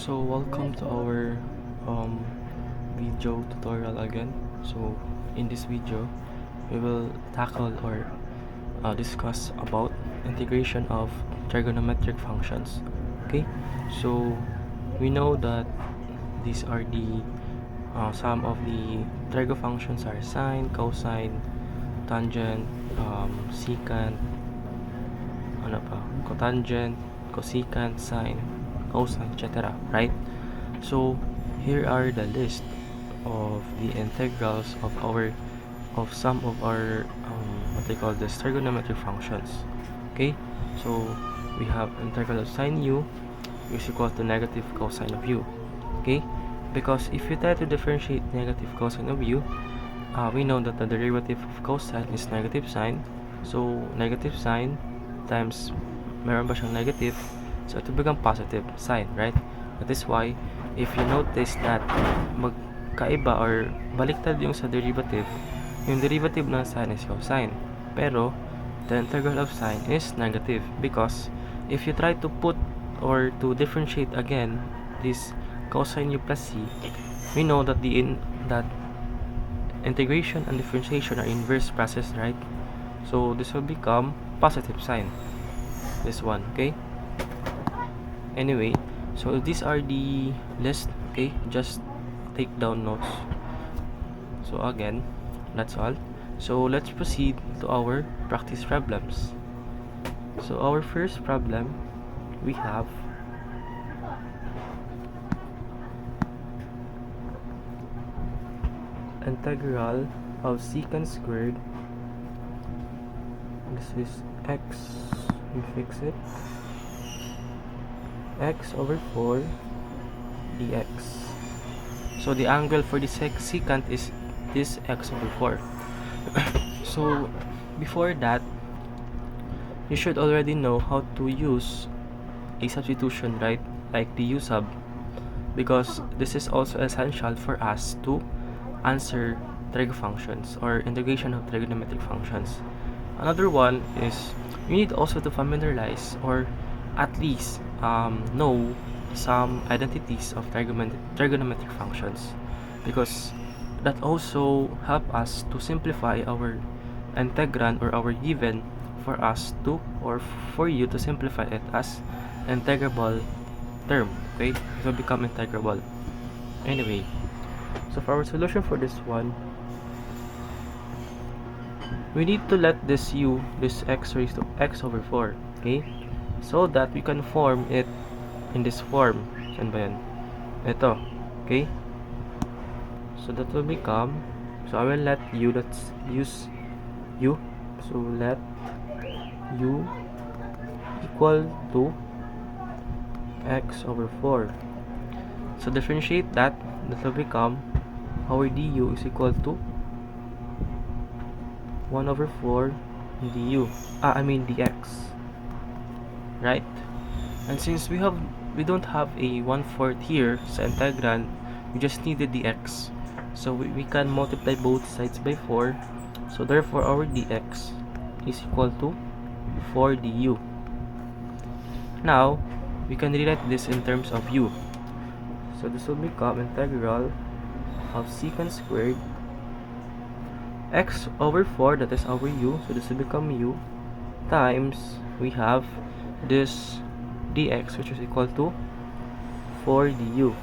So welcome to our um, video tutorial again. So in this video we will tackle or discuss about integration of trigonometric functions. Okay, so we know that these are the some of the trigo functions are sine, cosine, tangent, secant, ano pa, cotangent, cosecant, sine, cosine, etc. Right? So here are the list of the integrals of some of our what they call this trigonometric functions. Okay, so we have integral of sine u is equal to negative cosine of u. Okay, because if you try to differentiate negative cosine of u, we know that the derivative of cosine is negative sine. So negative sine times meron ba siyang negative, so it will become positive sine, right? That is why if you notice that magkaiba or baliktad yung sa derivative, yung derivative ng sine is cosine, pero the integral of sine is negative because if you try to put or to differentiate again this cosine u plus c, we know that that integration and differentiation are inverse process, right? So this will become positive sine, this one. Okay, anyway, so these are the list. Okay, just take down notes. So again, that's all. So let's proceed to our practice problems. So our first problem, we have integral of secant squared. This is x, we fix it, x over 4 dx. So the angle for the secant is this x over 4. So before that, you should already know how to use a substitution, right? Like the u sub, because this is also essential for us to answer trig functions or integration of trigonometric functions. Another one is you need also to familiarize or at least know some identities of trigonometric functions, because that also help us to simplify our integrand or our given for us to or for you to simplify it as integrable term. Okay, it will become integrable. Anyway, so for our solution for this one, we need to let this x raised to x over 4, okay, so that we can form it in this form. Saan ba yan? Ito, okay, so that will become, so I will let let's use u, so let u equal to x over 4. So differentiate that will become our du is equal to 1 over 4 du, dx, right? And since we don't have a 1/4 here sa integrand, we just needed the x, so we can multiply both sides by 4, so therefore our dx is equal to 4 du. Now we can rewrite this in terms of u, so this will become integral of secant squared x over 4, that is our u, so this will become u, times we have this dx, which is equal to 4 du.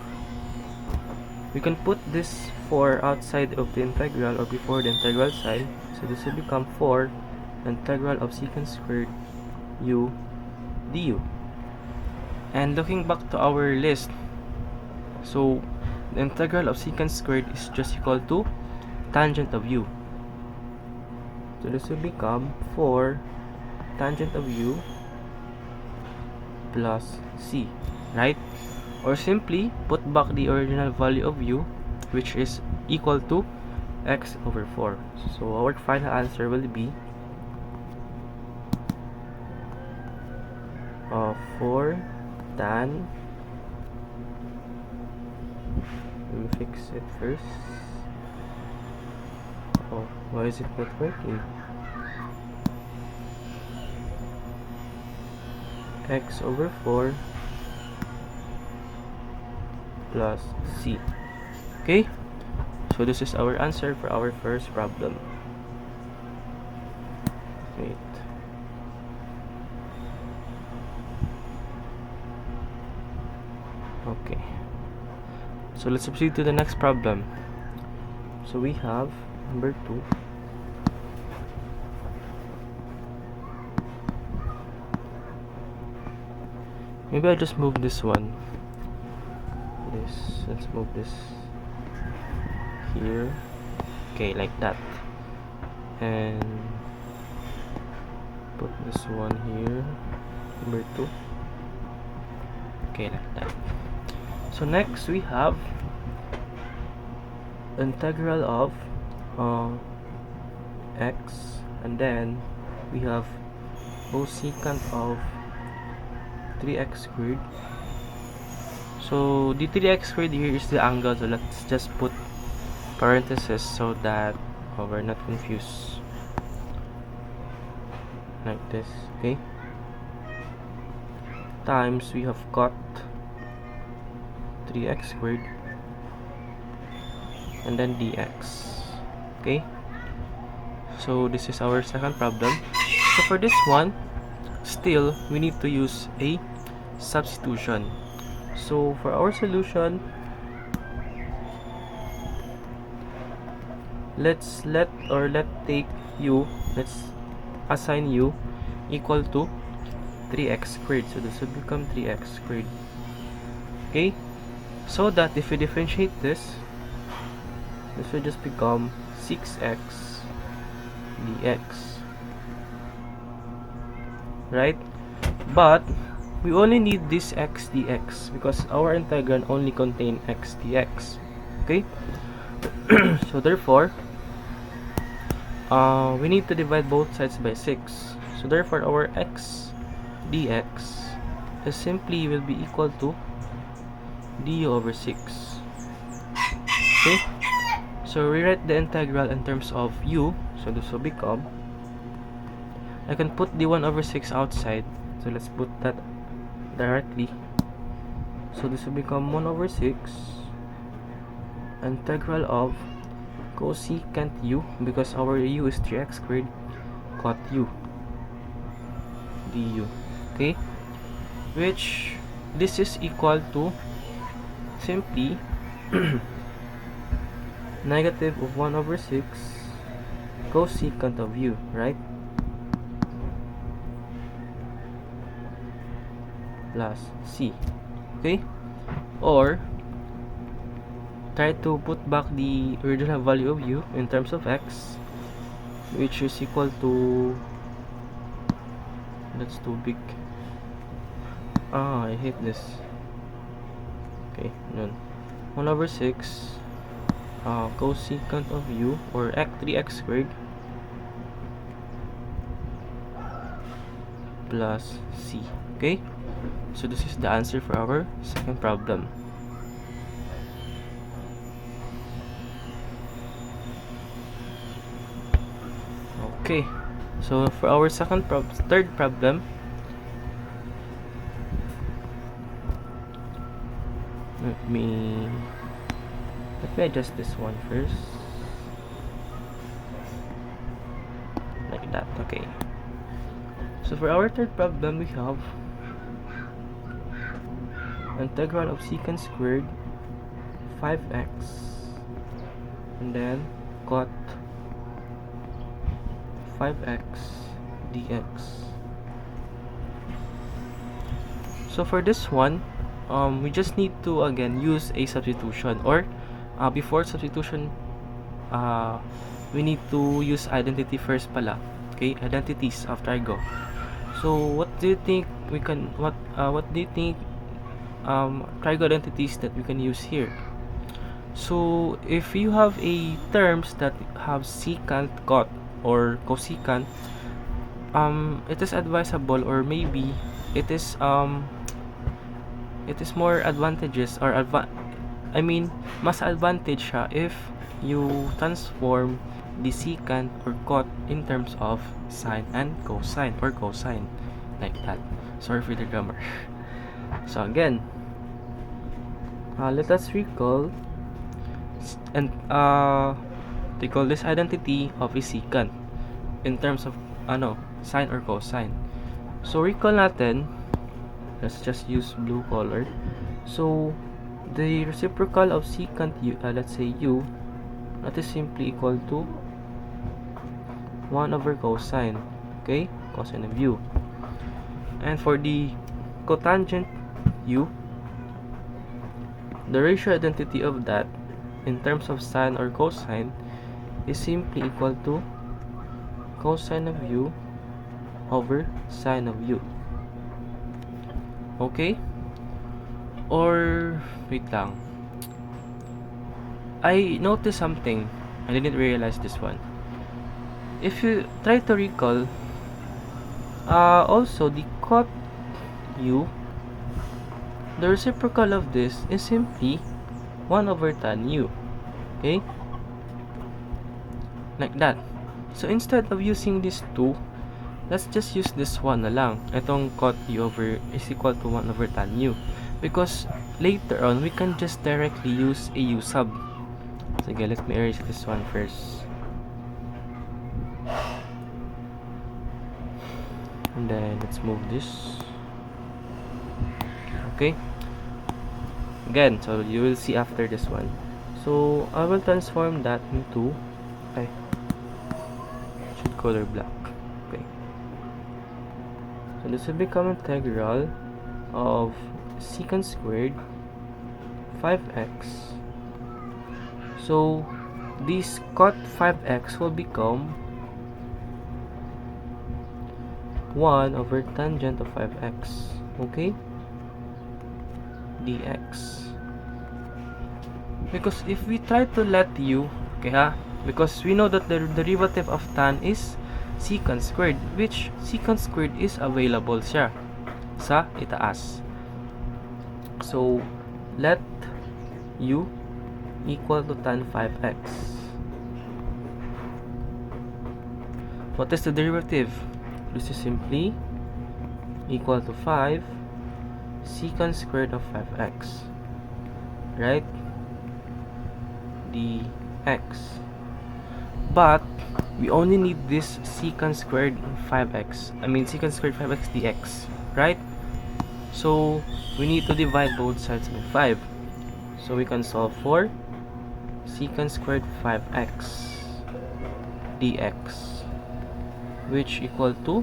We can put this 4 outside of the integral or before the integral sign, so this will become 4 integral of secant squared u du. And looking back to our list, so the integral of secant squared is just equal to tangent of u, so this will become 4 tangent of u plus c, right? Or simply put back the original value of u, which is equal to x over 4. So our final answer will be 4 tan, let me fix it first. Oh, why is it not working? X over 4 plus c. Okay, so this is our answer for our first problem. Wait. Okay, so let's proceed to the next problem. So we have number 2. Maybe I just move this one. Let's move this here. Okay, like that. And put this one here, number 2. Okay, like that. So next we have integral of x, and then we have cosecant of 3x squared. So the 3x squared here is the angle, so let's just put parentheses so that we're not confused, like this. Okay, times we have cot 3x squared and then dx. Okay, so this is our second problem. So for this one, still we need to use a substitution. So for our solution, let's assign u equal to 3x squared. So this will become 3x squared. Okay, so that if we differentiate this will just become 6x dx, right? But we only need this x dx because our integral only contain x dx. Okay, so therefore we need to divide both sides by 6. So therefore our x dx is simply will be equal to du over 6. Okay, so rewrite the integral in terms of u. So this will become, I can put d1 over 6 outside, so let's put that directly. So this will become 1 over 6 integral of cosecant u, because our u is 3x squared, cot u du. Okay, which this is equal to simply negative of 1 over 6 cosecant of u, right? Plus c. Okay, or try to put back the original value of u in terms of x, which is equal to, that's too big. I hate this. Okay, none. 1 over 6 cosecant of u, or 3x squared plus c. Okay, so this is the answer for our second problem. Okay, so for our third problem, let me adjust this one first, like that. Okay, so for our third problem, we have integral of secant squared 5x and then cot 5x dx. So for this one, we just need to again use a substitution, or before substitution, we need to use identity first pala. Okay, identities after I go. So what do you think we can, what do you think trigo identities that we can use here? So if you have a terms that have secant, cot, or cosecant, it is advisable, or maybe it is more advantageous, or mas advantage siya if you transform the secant or cot in terms of sine and cosine, or cosine, like that. Sorry for the grammar. So again, let us recall and they call this identity of a secant in terms of sine or cosine. So recall natin, let's just use blue color. So the reciprocal of secant u, let's say u, that is simply equal to 1 over cosine, okay, cosine of u. And for the cotangent u, the ratio identity of that in terms of sine or cosine is simply equal to cosine of u over sine of u. Okay? Or wait lang. I noticed something. I didn't realize this one. If you try to recall, also the cot u, the reciprocal of this is simply 1 over tan u. Okay? Like that. So instead of using these two, let's just use this one na lang. Itong cot u over is equal to 1 over tan u. Because later on, we can just directly use a u sub. Sige, let me erase this one first. And then, let's move this. Okay. Again, so you will see after this one. So, I will transform that into... should color black. Okay. So, this will become integral of secant squared 5x. So this cot 5x will become 1 over tangent of 5x, okay, dx. Because if we try to let u, okay because we know that the derivative of tan is secant squared, which secant squared is available siya sa itaas. So let u equal to tan 5x. What is the derivative? This is simply equal to 5 secant squared of 5x, right? dx. But we only need this secant squared 5x. I mean secant squared 5x dx, right? So we need to divide both sides by 5. So we can solve for secant squared 5x dx, which equal to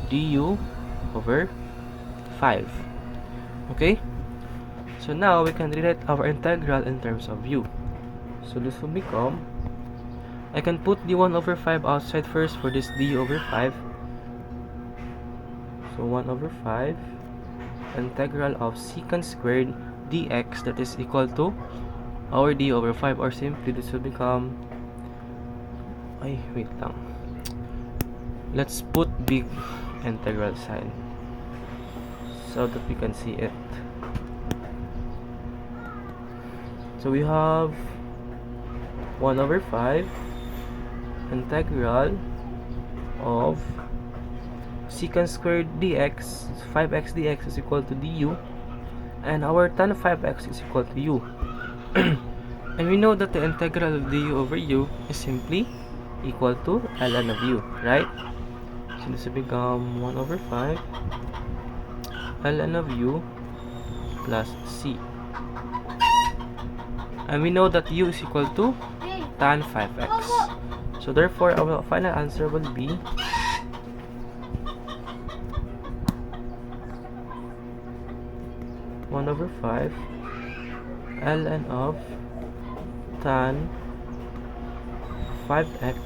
du over 5. Okay? So now we can rewrite our integral in terms of u. So this will become, I can put the 1 over 5 outside first for this du over 5. So 1 over 5 integral of secant squared dx, that is equal to our d over 5, or simply this will become, wait lang, let's put big integral sign so that we can see it. So we have 1 over 5 integral of secant squared dx, 5x dx is equal to du, and our tan 5x is equal to u. And we know that the integral of du over u is simply equal to ln of u, right? So this will become 1 over 5 ln of u plus c. And we know that u is equal to tan 5x. So therefore, our final answer will be 1 over 5 ln of tan 5x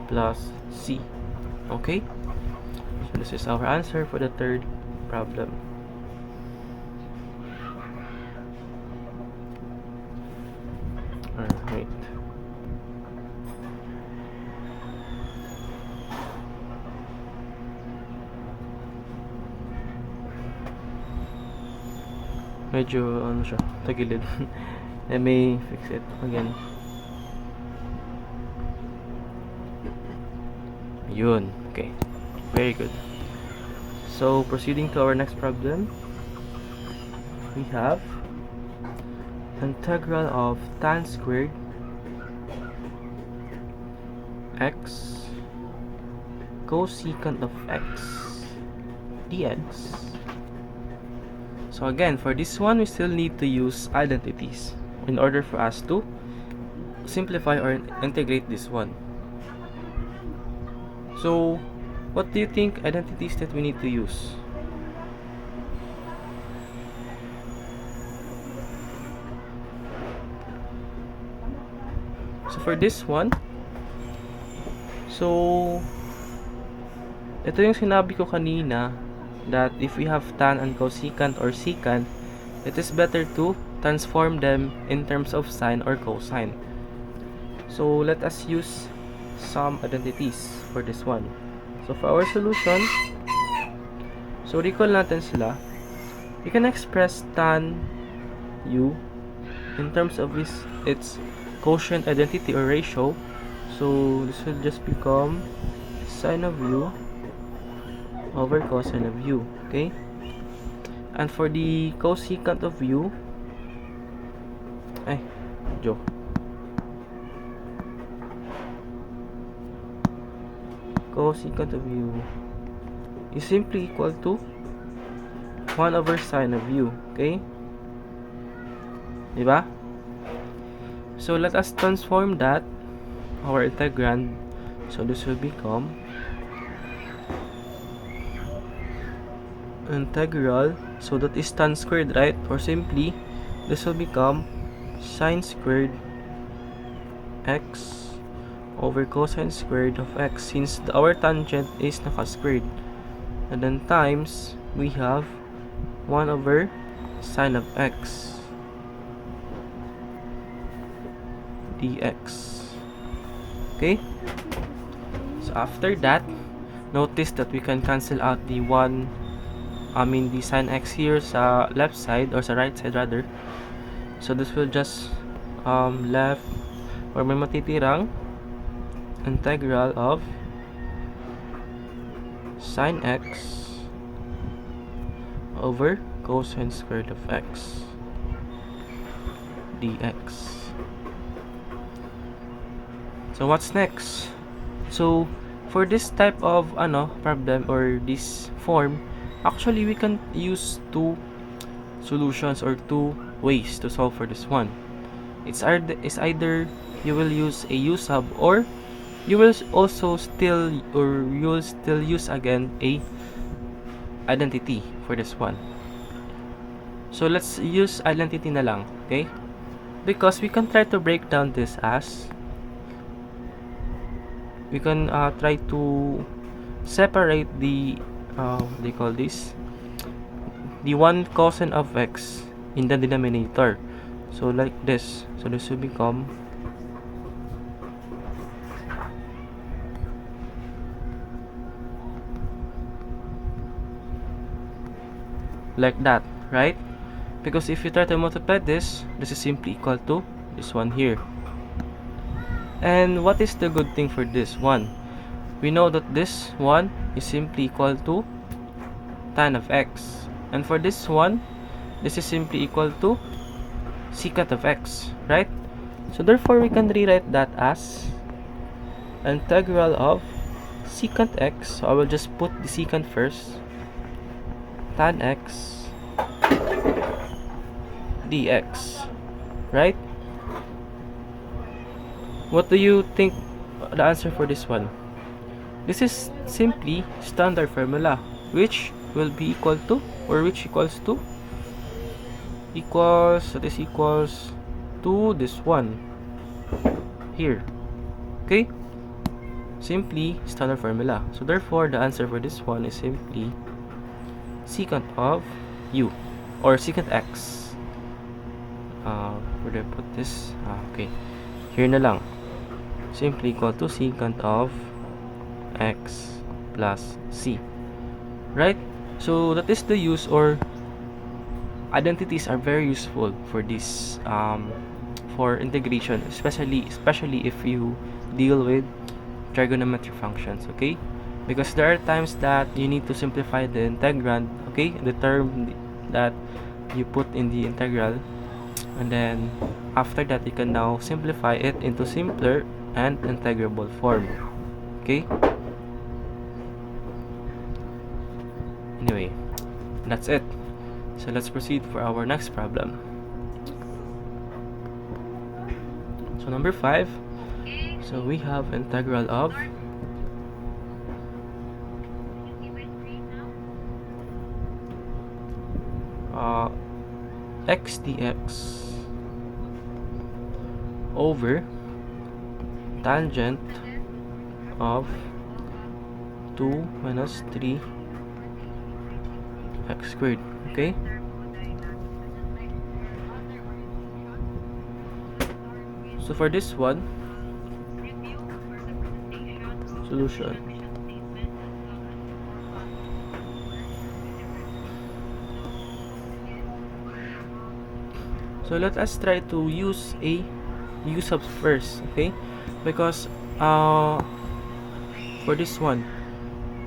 plus c. Okay? So this is our answer for the third problem. Alright. Medyo ano siya, tagilid. Let me fix it again. Yun. Okay. Very good. So proceeding to our next problem. we have integral of tan squared x cosecant of x dx. So again, for this one, we still need to use identities in order for us to simplify or integrate this one. So what do you think identities that we need to use? So for this one, so ito yung sinabi ko kanina, that if we have tan and cosecant or secant, it is better to transform them in terms of sine or cosine. So let us use some identities for this one. So for our solution, so recall natin sila. We can express tan u in terms of its quotient identity or ratio. So this will just become sine of u over cosine of u, okay? And for the cosecant of u, cosecant of u is simply equal to 1 over sine of u, okay? Diba? So let us transform that, our integrand. So this will become integral, so that is tan squared, right? Or simply, this will become sine squared x over cosine squared of x, since our tangent is naka-squared. And then times, we have 1 over sine of x dx. Okay? So after that, notice that we can cancel out the the sine x here sa left side, or sa right side rather. So this will just left, or may matitirang integral of sine x over cosine squared of x dx. So what's next? So for this type of problem, or this form, actually we can use two solutions or two ways to solve for this one. It's either you will use a u sub, or you will still use again a identity for this one. So let's use identity na lang, okay? Because we can try to break down this as, we can try to separate the they call this the one cosine of x in the denominator. So like this. So this will become like that, right? Because if you try to multiply this is simply equal to this one here. And what is the good thing for this one? We know that this one is simply equal to tan of x. And for this one, this is simply equal to secant of x, right? So therefore, we can rewrite that as integral of secant x. So I will just put the secant first. Tan x dx, right? What do you think the answer for this one? This is simply standard formula, which will be equal to, or which equals to, equals to this one here, okay? Simply standard formula. So therefore, the answer for this one is simply secant of u, or secant x. Where do I put this? Okay, here na lang. Simply equal to secant of x plus c, right? So that is the use, or identities are very useful for this for integration, especially if you deal with trigonometric functions, okay? Because there are times that you need to simplify the integrand, okay? The term that you put in the integral, and then after that you can now simplify it into simpler and integrable form. Okay, anyway, that's it. So let's proceed for our next problem. So number 5, so we have integral of x dx over tangent of 2 minus 3 x squared. Okay, so for this one, solution. So let us try to use a u sub first, okay? Because for this one,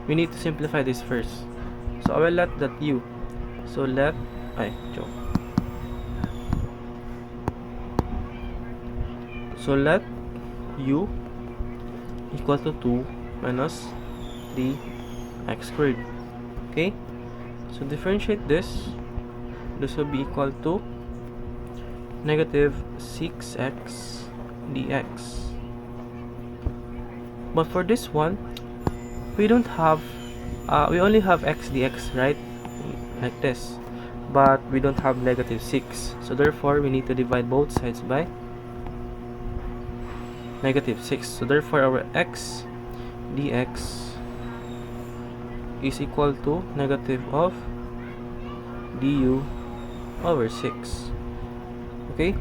we need to simplify this first. So I will let that u. So let joke. So let u equal to 2 minus 3 x squared. Okay? So differentiate this. This will be equal to negative 6x dx. But for this one, we don't have we only have x dx, right? Like this. But we don't have negative 6. So therefore, we need to divide both sides by negative 6. So therefore, our x dx is equal to negative of du over 6. Okay,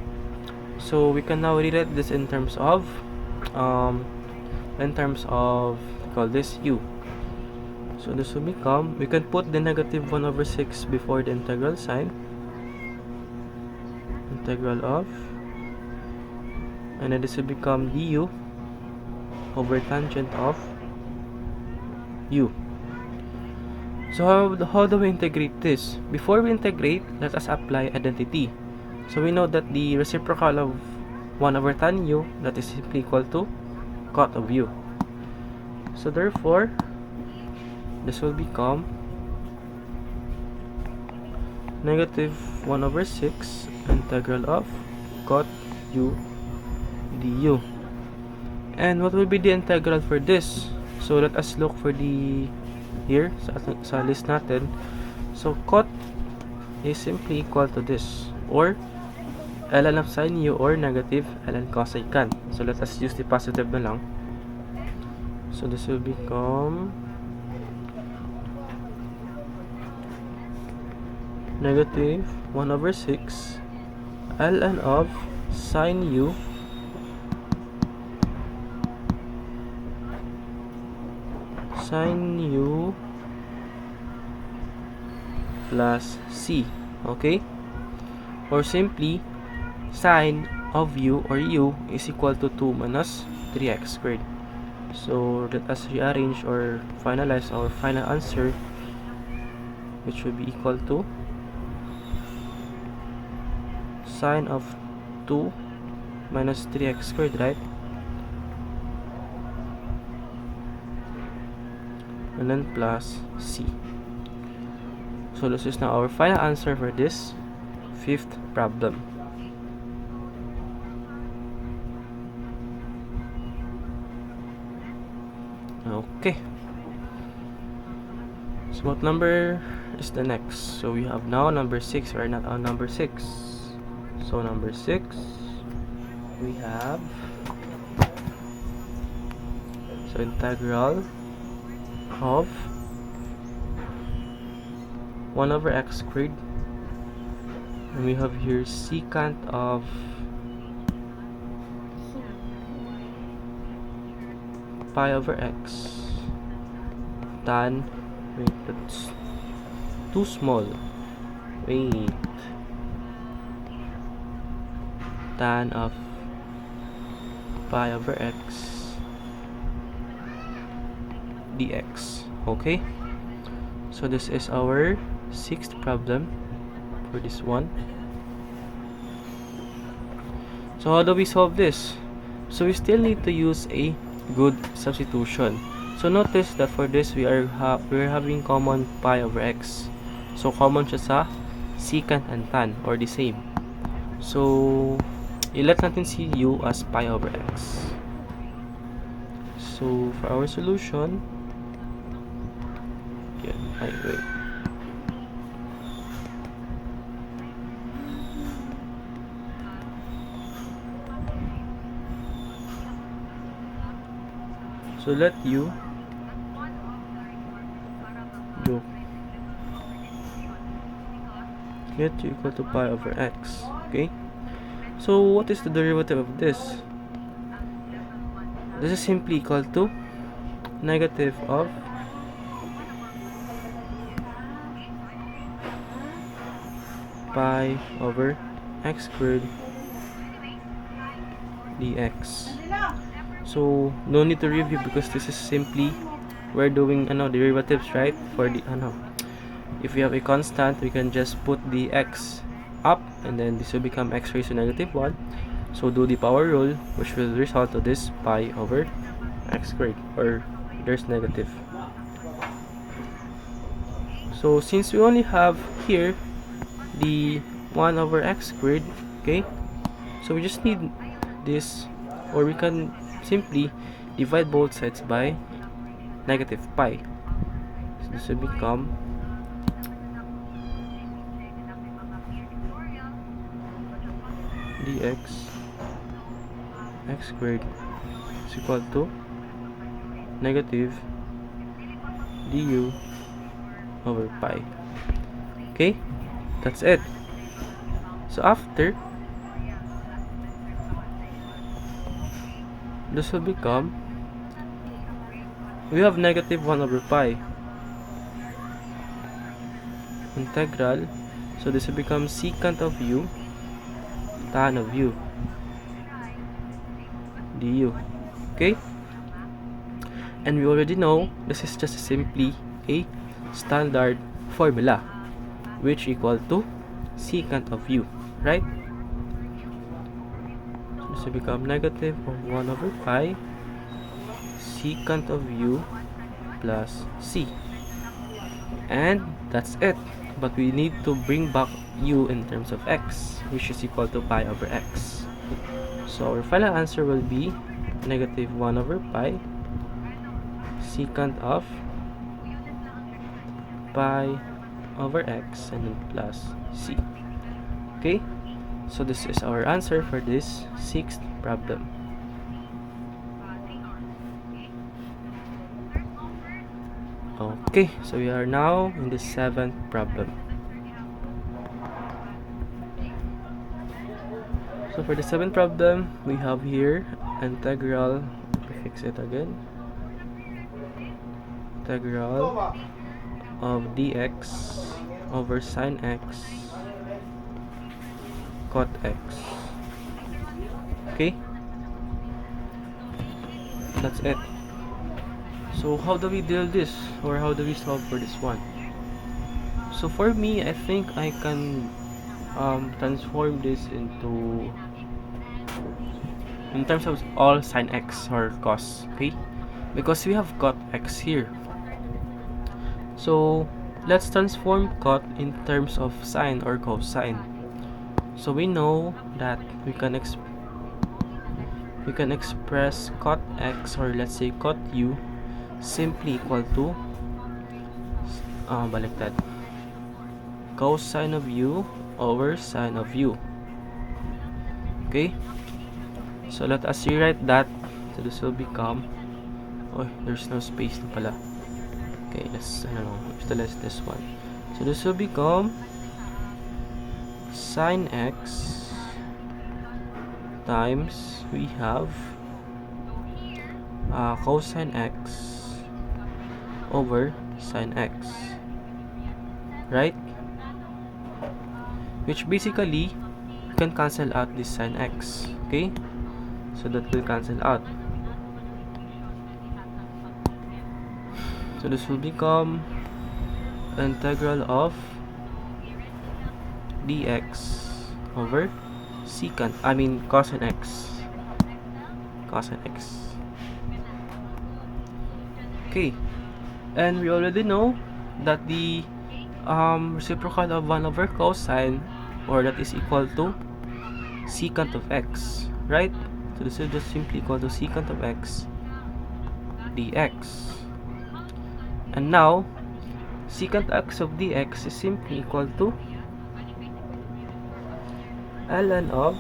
so we can now rewrite this in terms of call this u. So this will become, we can put the negative 1 over 6 before the integral sign, integral of, and then this will become du over tangent of u. So how do we integrate this? Before we integrate, let us apply identity. So we know that the reciprocal of 1 over tan u, that is simply equal to cot of u. So therefore, this will become negative 1 over 6 integral of cot u du. And what will be the integral for this? So let us look for the here sa list natin. So cot is simply equal to this, or ln of sin u, or negative ln cosecant. So let us use the positive na lang. So this will become negative 1 over 6 ln of sin u plus c. Okay, or simply sine of u, or u, is equal to 2 minus 3x squared. So let us rearrange or finalize our final answer, which will be equal to sine of 2 minus 3x squared, right? And then plus c. So this is now our final answer for this 5th problem. Okay, so what number is the next? So we have now number 6. We're not on number 6. So number 6, we have, so integral of 1 over x squared, and we have here secant of pi over x tan, wait, that's too small, wait, tan of pi over x dx. Okay, so this is our 6th problem for this one. So how do we solve this? So we still need to use a good substitution. So notice that for this we're having common pi over x. So common siya sa secant and tan, or the same. So i-let natin si u as pi over x. So for our solution, wait. So let u equal to pi over x. Okay. So what is the derivative of this? This is simply equal to negative of pi over x squared dx. So no need to review because this is simply we're doing derivatives, right? For the if we have a constant, we can just put the x up and then this will become x raised to negative 1. So do the power rule, which will result to this pi over x squared, or there's negative. So since we only have here the 1 over x squared, okay, so we just need this, or we can simply divide both sides by negative pi. So this will become dx x squared is equal to negative du over pi. Okay, that's it. So after, this will become, we have negative 1 over pi integral, so this will become secant of u tan of u du. Okay, and we already know this is just simply a standard formula, which equal to secant of u, right? So this will become negative of 1 over pi secant of u plus c, and that's it. But we need to bring back u in terms of x, which is equal to pi over x. So our final answer will be negative 1 over pi secant of pi over x and then plus c. Okay, so this is our answer for this 6th problem. Okay, so we are now in the 7th problem. So for the 7th problem, we have here integral, let me fix it again, integral of dx over sine x cot x. Okay, that's it. So how do we deal this, or how do we solve for this one? So for me, I think I can transform this into, in terms of all sine x or cos, okay, because we have cot x here. So let's transform cot in terms of sine or cosine. So we know that we can express cot x, or let's say cot u, simply equal to baliktad, cosine of u over sine of u. Okay, so let us rewrite that. So this will become, there's no space na pala. Okay, let's utilize this one. So this will become sine x times, we have cosine x over sine x, right? Which basically you can cancel out this sine x. Okay, so that will cancel out. So this will become integral of dx over cosine x. Cosine x. Okay. And we already know that the reciprocal of 1 over cosine, or that is equal to secant of x, right? So this is just simply equal to secant of x dx. And now, secant x of dx is simply equal to ln of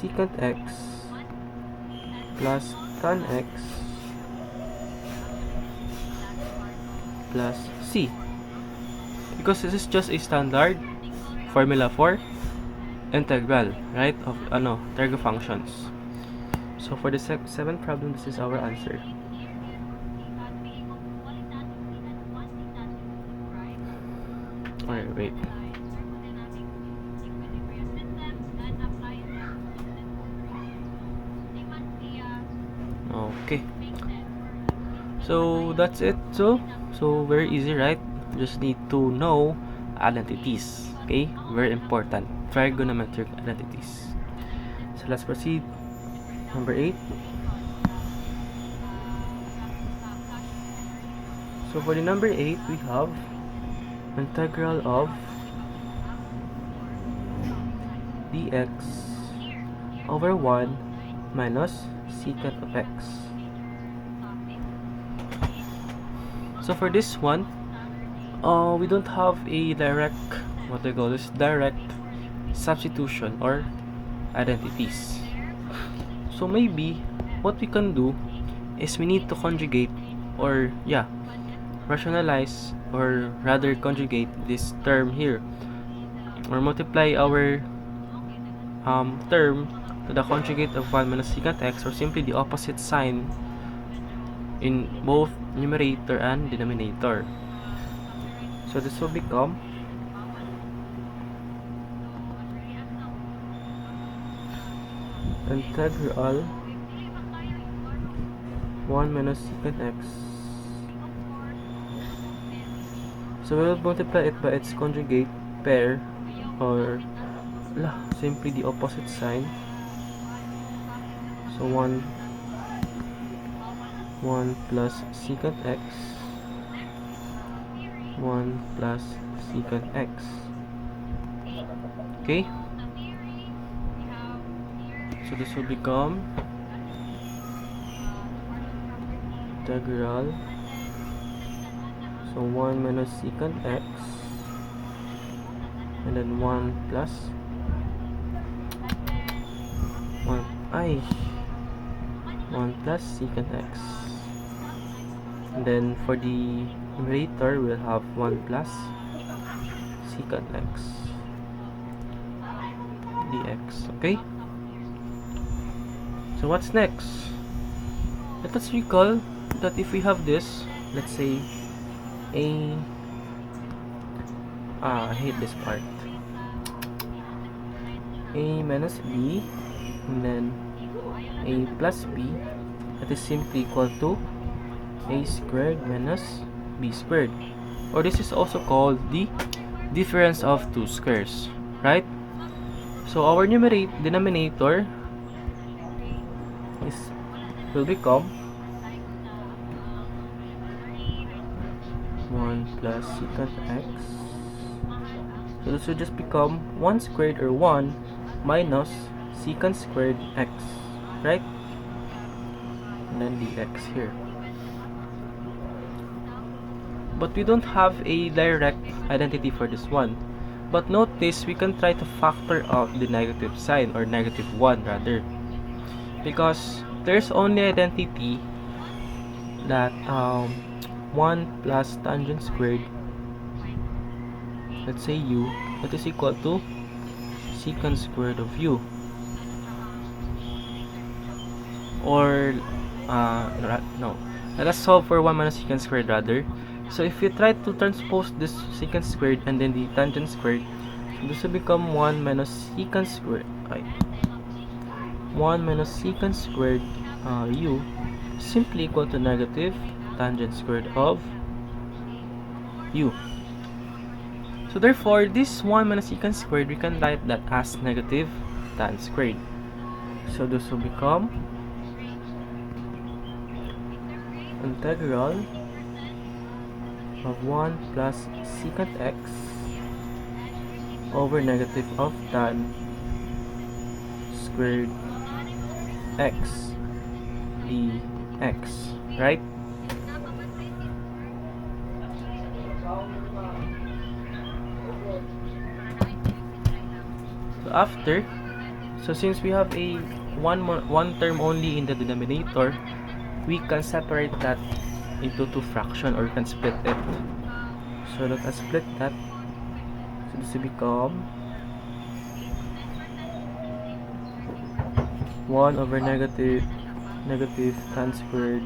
secant x plus tan x plus c, because this is just a standard formula for integral, right, of integral functions. So for the seventh problem, this is our answer. Alright, wait. Okay. So that's it. So very easy, right? Just need to know identities. Okay, very important. Trigonometric identities. So let's proceed. Number 8. So for the number 8, we have integral of dx over 1 minus secant of x. So for this one, we don't have a direct direct substitution or identities. So maybe what we can do is we need to conjugate, or rationalize, or rather conjugate this term here, or multiply our term to the conjugate of 1 minus secant x, or simply the opposite sign in both numerator and denominator. So this will become integral 1 minus secant x. So we will multiply it by its conjugate pair, or simply the opposite sign. So 1 plus secant x, 1 plus secant x. Okay, so this will become integral, so 1 minus secant x, and then 1 plus 1 plus secant x. And then for the numerator, we'll have 1 plus secant x dx. Okay, so what's next? Let us recall that if we have this, let's say I hate this part, a minus b and then a plus b, that is simply equal to a squared minus b squared, or this is also called the difference of two squares, right? So our denominator will become 1 plus secant x. So this will just become 1 squared, or 1 minus secant squared x, right? And then dx here. But we don't have a direct identity for this one. But notice we can try to factor out the negative sign, or negative 1 rather, because there's only identity that 1 plus tangent squared, let's say u, that is equal to secant squared of u, or no, let us solve for 1 minus secant squared rather. So if we try to transpose this secant squared and then the tangent squared, this will become 1 minus secant squared 1 minus secant squared u, simply equal to negative tangent squared of u. So So therefore, this 1 minus secant squared, we can write that as negative tan squared. So this will become integral of 1 plus secant x over negative of tan squared x dx, right? So after, since we have a one term only in the denominator, we can separate that into two fractions, or we can split it. So let us split that. So this will become 1 over negative tan squared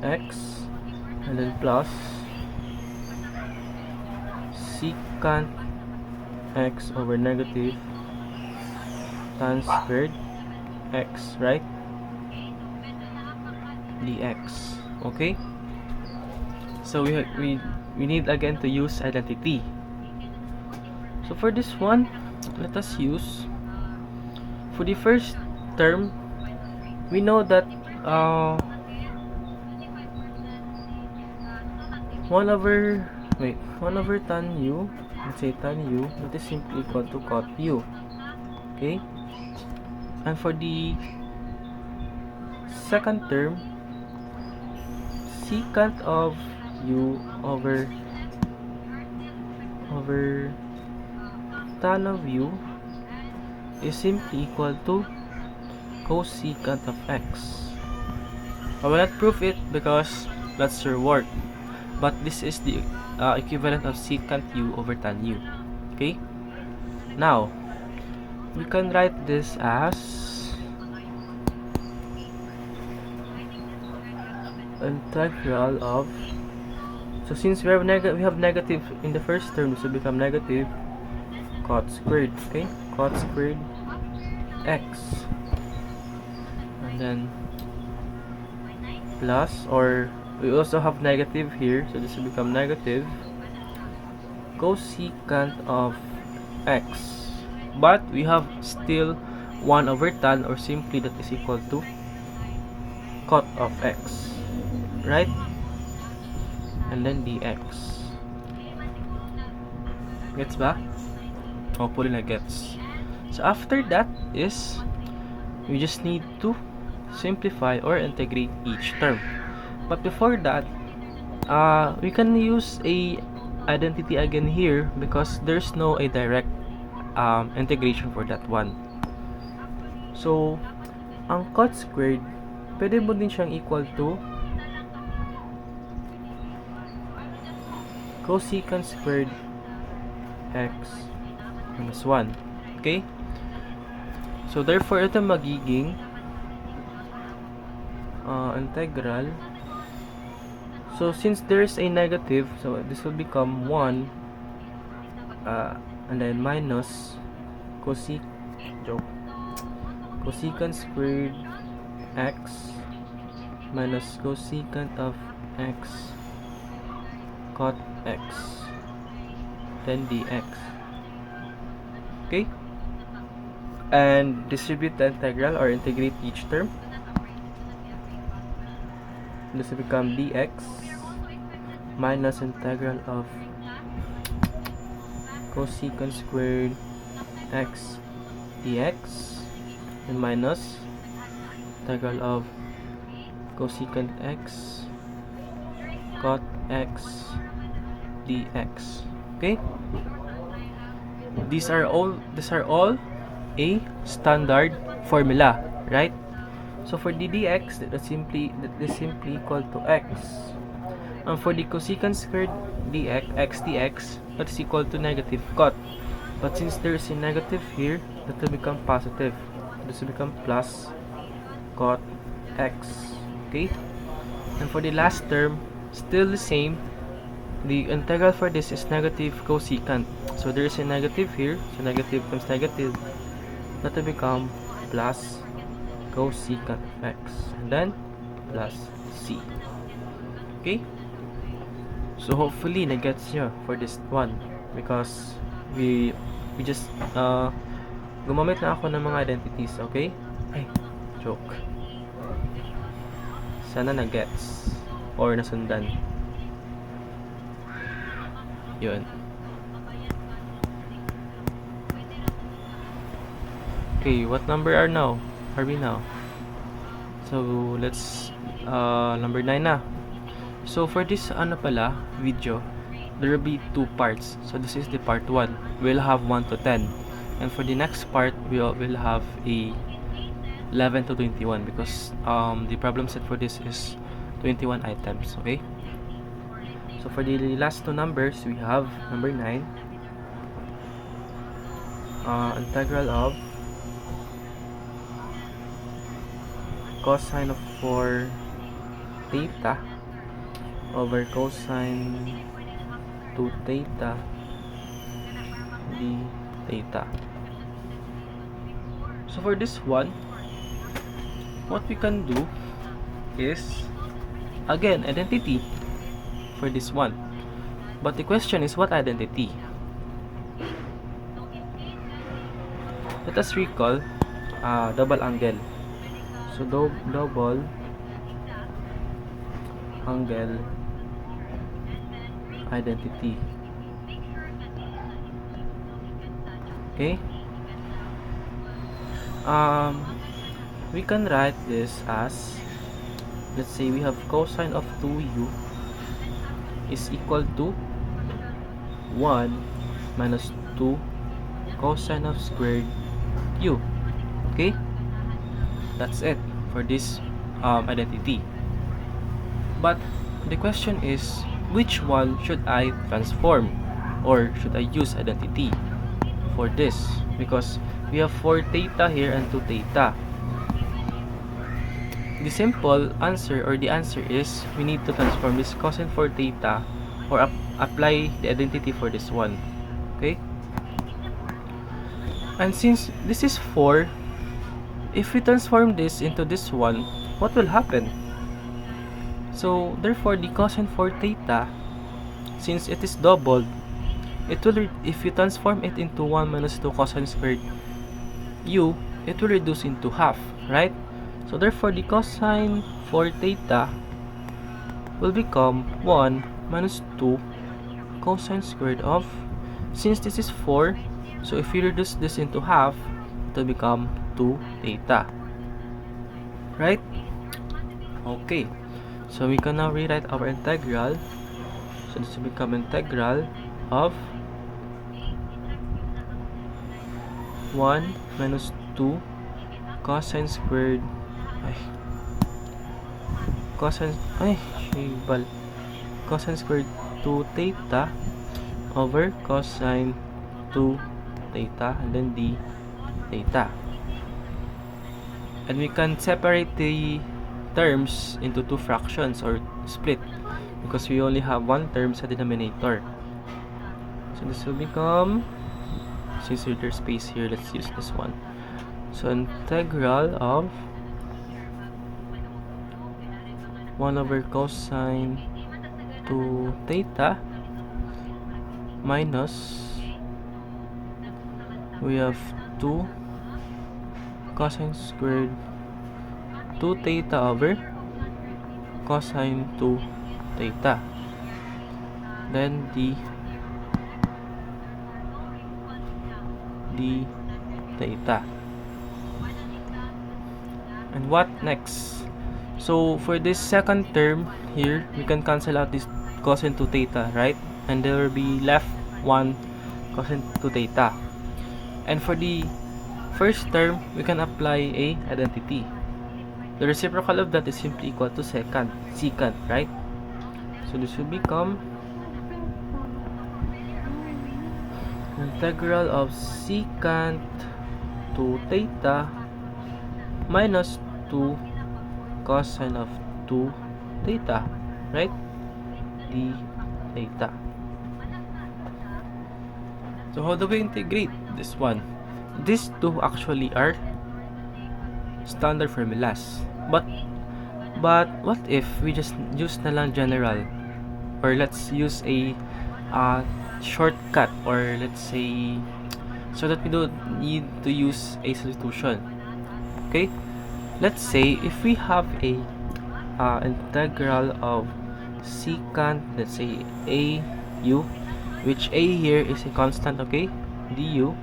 x, and then plus secant x over negative tan squared x, right, dx. Okay, so we need again to use identity. So for this one, let us use, for the first term, we know that 1 over tan u, let's say tan u, that is simply equal to cot u. Okay, and for the second term, secant of u over tan of u is simply equal to cosecant of x. I will not prove it because that's your work, but this is the equivalent of secant u over tan u. Okay, now we can write this as integral of, so since we have negative in the first term, this will become negative cot squared. Okay, cot squared x, and then plus, or we also have negative here, so this will become negative cosecant of x, but we have still 1 over tan, or simply that is equal to cot of x, right, and then dx. Gets ba? Hopefully na gets. So after that is, we just need to simplify or integrate each term. But before that, we can use a identity again here because there's no a direct integration for that one. So ang cot squared, pwede mo din siyang equal to cosecant squared x minus 1. Okay, so therefore ito magiging integral. So since there's a negative, so this will become 1 and then minus cosecant squared x minus cosecant of x cot x, then dx. Okay, and distribute the integral or integrate each term. This will become dx minus integral of cosecant squared x dx, and minus integral of cosecant x cot x dx. Okay, these are all a standard formula, right? So for the dx, that is simply equal to x, and for the cosecant squared dx x dx, that is equal to negative cot. But since there is a negative here, that will become positive. This will become plus cot x. Okay, and for the last term, still the same. The integral for this is negative cosecant. So there is a negative here, so negative times negative, that will become plus cosecant x, and then plus c. Okay, So hopefully na-gets nyo for this one because we just gumamit na ako ng mga identities, okay? Ay, joke. Sana na-gets or nasundan. Yun. Okay, what number are we now? So let's number 9 na. So for this video, there will be 2 parts. So this is the part 1. We'll have 1 to 10. And for the next part, we'll have a 11 to 21 because the problem set for this is 21 items, okay? So for the last 2 numbers, we have number 9, integral of cosine of 4 theta over cosine 2 theta d theta. So for this one, what we can do is again identity for this one, but the question is what identity? Let us recall double angle. So double angle identity. Okay. We can write this as, let's say we have cosine of 2u is equal to 1 minus 2 cosine of squared u. Okay, that's it for this identity. But the question is, which one should I transform or should I use identity for this? Because we have 4 theta here and 2 theta. The simple answer or the answer is we need to transform this cosine 4 theta or apply the identity for this one. Okay? And since this is 4, if we transform this into this one, what will happen? So therefore the cosine 4 theta, since it is doubled, it will if you transform it into 1 minus 2 cosine squared u, it will reduce into half, right? So therefore the cosine 4 theta will become 1 minus 2 cosine squared of, since this is 4, so if you reduce this into half, it will become 2 theta, right? Okay, so we can now rewrite our integral. So this will become integral of 1 minus 2 cosine squared cosine squared 2 theta over cosine 2 theta and then d theta. And we can separate the terms into 2 fractions or split because we only have 1 term sa denominator. So this will become, since there's space here, let's use this one. So integral of 1 over cosine 2 theta minus, we have 2 cosine squared 2 theta over cosine 2 theta, then d theta. And what next? So for this second term here, we can cancel out this cosine 2 theta, right? And there will be left 1 cosine 2 theta. And for the first term, we can apply a identity. The reciprocal of that is simply equal to secant, right? So this will become integral of secant 2 theta minus 2 cosine of 2 theta, right? d theta. So how do we integrate this one? These two actually are standard formulas. But what if we just use na lang general or let's use a shortcut, or let's say, so that we don't need to use a substitution. Okay, let's say if we have a integral of secant, let's say a u, which a here is a constant, okay, du,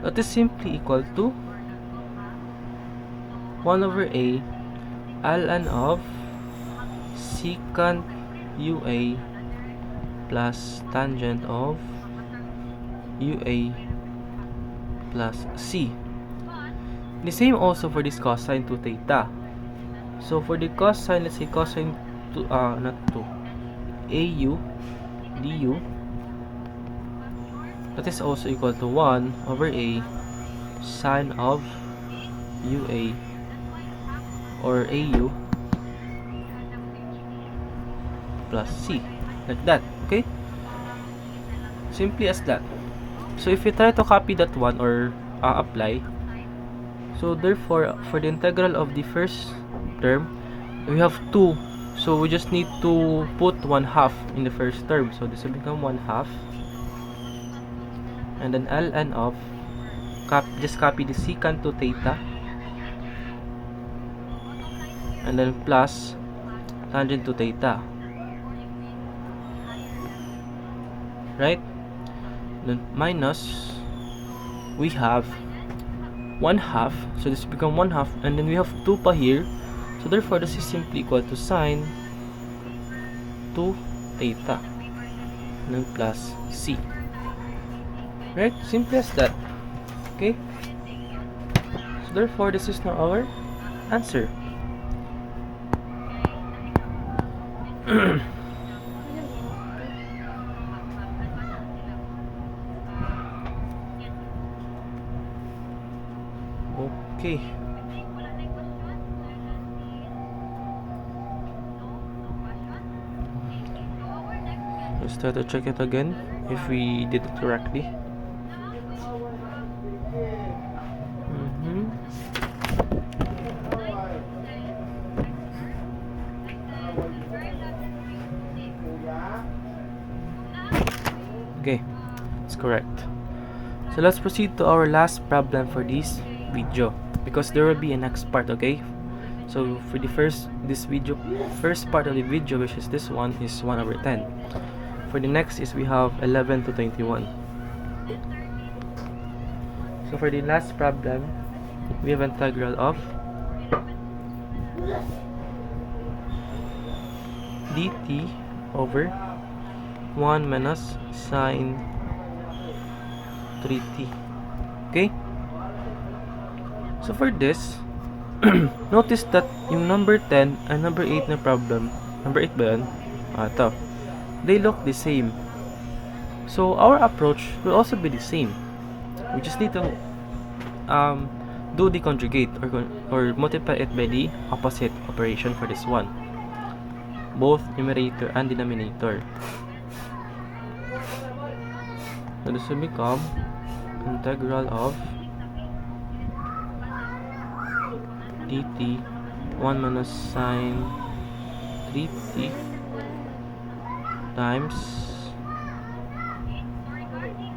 that is simply equal to 1 over a ln of secant ua plus tangent of ua plus c. The same also for this cosine 2 theta. So for the cosine, let's say cosine to not 2 au du, that is also equal to 1 over a sine of ua or au plus c, like that. Okay, simply as that. So if you try to copy that one or apply, so therefore for the integral of the first term, we have 2, so we just need to put 1/2 in the first term, so this will become 1/2, and then ln of just copy the secant 2 theta, and then plus tangent 2 theta, right? Then minus, we have 1/2, so this become 1/2, and then we have 2 pa here, so therefore this is simply equal to sine 2 theta, and then plus c, right? Simple as that. Okay, so therefore this is now our answer. Okay, let's try to check it again if we did it correctly. Okay, it's correct. So let's proceed to our last problem for this video, because there will be a next part. Okay, so for the first part of the video, which is this one, is 1 over 10. For the next is we have 11 to 21. So for the last problem, we have integral of dt over 1 minus sine 3t. Okay, so for this, notice that yung number 10 and number 8 na problem, number 8 ba yun? Ito, they look the same, so our approach will also be the same. We just need to do the conjugate, or multiply it by the opposite operation for this one, both numerator and denominator. So this will become integral of dt 1 minus sine 3t times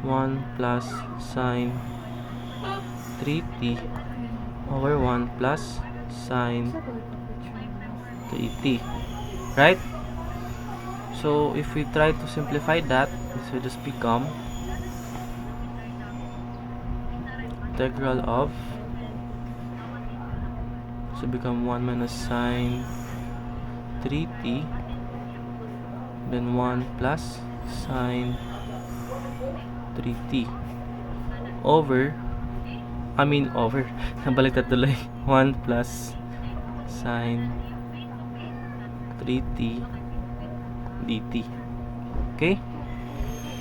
1 plus sine 3t over 1 plus sine 3t, right? So if we try to simplify that, this will just become integral of, so become 1 minus sine 3t, then 1 plus sine 3t over nabaliktad tuloy, 1 plus sine 3t dt. Okay,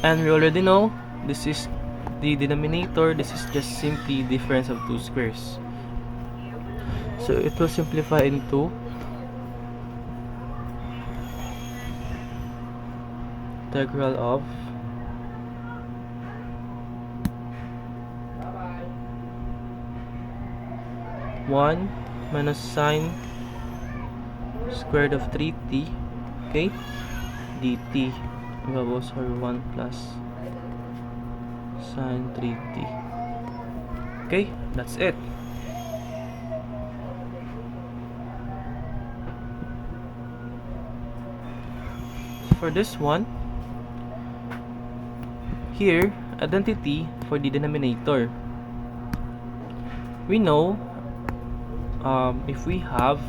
and we already know this is the denominator, this is just simply difference of two squares, so it will simplify into integral of 1 minus sine squared of 3t, Okay, dt equals 1 plus sine 3t. Okay, that's it. For this one, here, identity for the denominator. We know if we have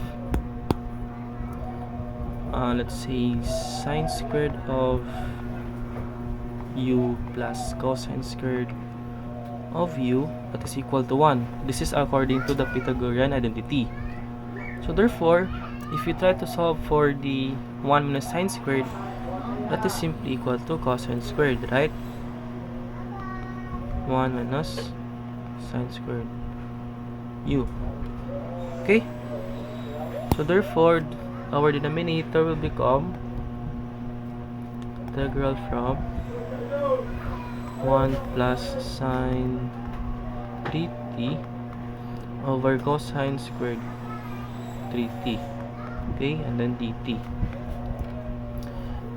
let's say sine squared of u plus cosine squared of u, that is equal to 1. This is according to the Pythagorean identity. So therefore, if you try to solve for the 1 minus sine squared, that is simply equal to cosine squared, right? 1 minus sine squared u. Okay? So therefore, our denominator will become integral from 1 plus sine 3t over cosine squared 3t. Okay, and then dt.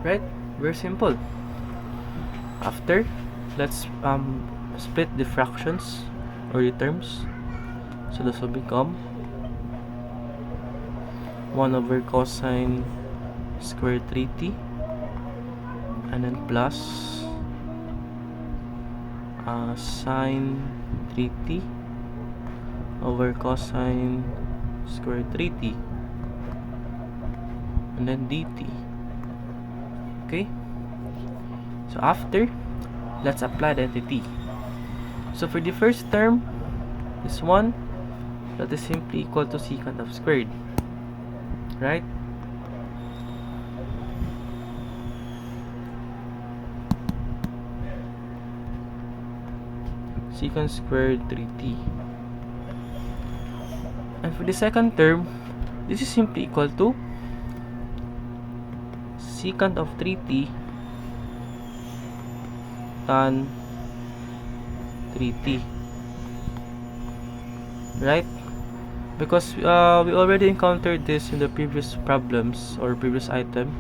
Right? Very simple. After, let's split the fractions or the terms. So this will become 1 over cosine squared 3t, and then plus sine 3t over cosine squared 3t, and then dt. Okay, so after, let's apply the identity. So for the first term, this one, that is simply equal to secant of squared, right? Secant squared 3t. And for the second term, this is simply equal to secant of 3t tan 3t, right? Because we already encountered this in the previous problems or previous item.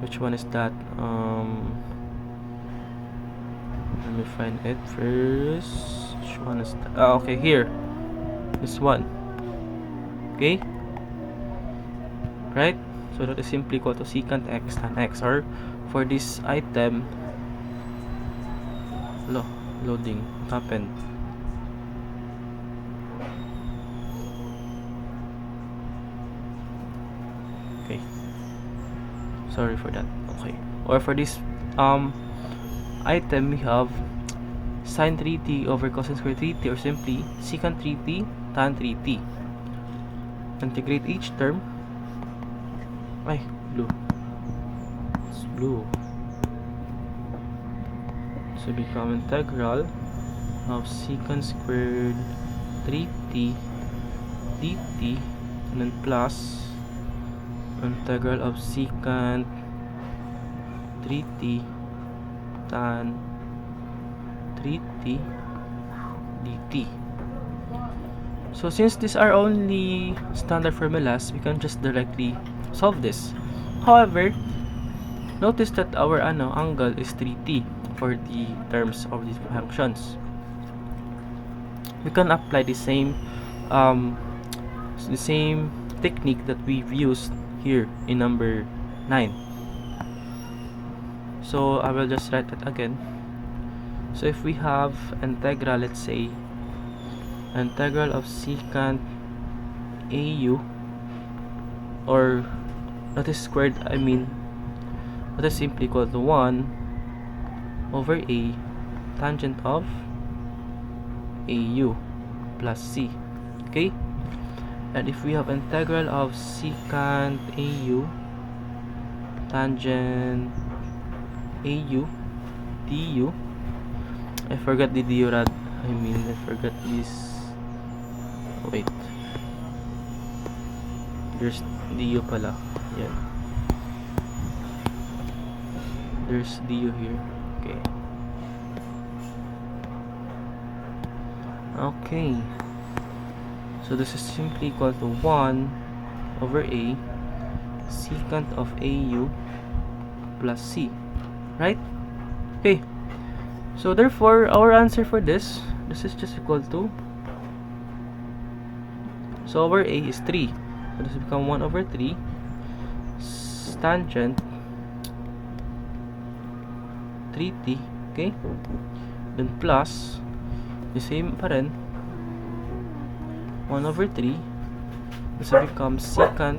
Which one is that? Let me find it first. Which one is that? Okay, here. This one. Okay? Right? So that is simply equal to secant x tan x. Or for this item, loading. What happened? Okay. Sorry for that. Okay. Or for this item, we have sine 3t over cosine squared 3t, or simply secant 3t tan 3t. Integrate each term. Ay, blue. It's blue. So become integral of secant squared 3t dt, and then plus integral of secant 3t tan 3t dt. So since these are only standard formulas, we can just directly solve this. However, notice that our angle is 3t for the terms of these functions. We can apply the same technique that we've used here in number 9. So I will just write it again. So if we have integral, let's say integral of secant au, or that is squared, that is simply equal to 1 over a tangent of au plus c. Okay, and if we have integral of secant au tangent au du, I forgot the du rad. I forgot this. Wait, there's du pala. Yan. There's du here. Okay. Okay. So this is simply equal to 1 over a secant of AU plus C, right? Okay, so therefore our answer for this is just equal to, so our A is 3, so this will become 1 over 3 tangent 3t, okay, then plus the same pa rin 1 over 3, this will become secant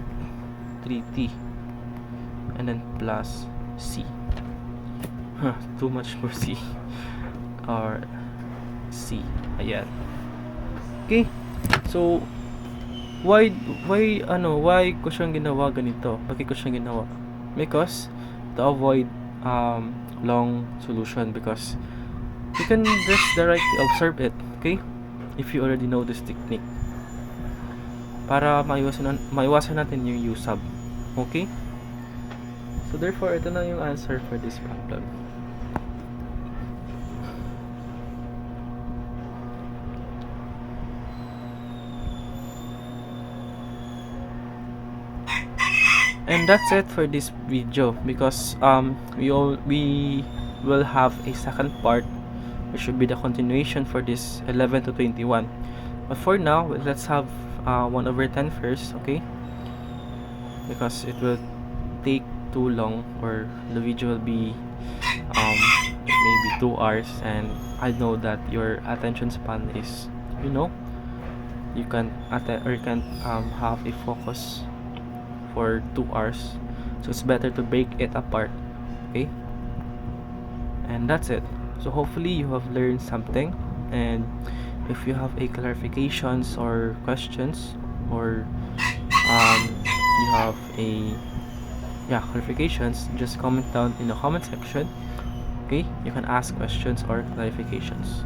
3t, and then plus C. Too much for C, or C, ayan. Okay, so why ko siyang ginawa ganito? Bakit ko siyang ginawa? Because to avoid long solution, because you can just directly observe it, okay, if you already know this technique, para maiwasan natin yung USAB, okay. So therefore ito na yung answer for this problem. And that's it for this video, because we will have a second part, which should be the continuation for this 11 to 21. But for now, let's have 1 over 10 first, okay? Because it will take too long, or the video will be maybe 2 hours, and I know that your attention span is, you can have a focus for 2 hours, so it's better to break it apart, okay. And that's it. So hopefully you have learned something, and if you have a clarifications or questions, or you have a clarifications, just comment down in the comment section, okay. You can ask questions or clarifications,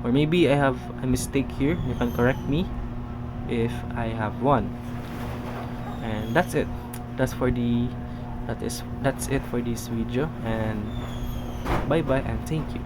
or maybe I have a mistake here, you can correct me if I have one. And that's it. That's it for this video, and bye bye and thank you.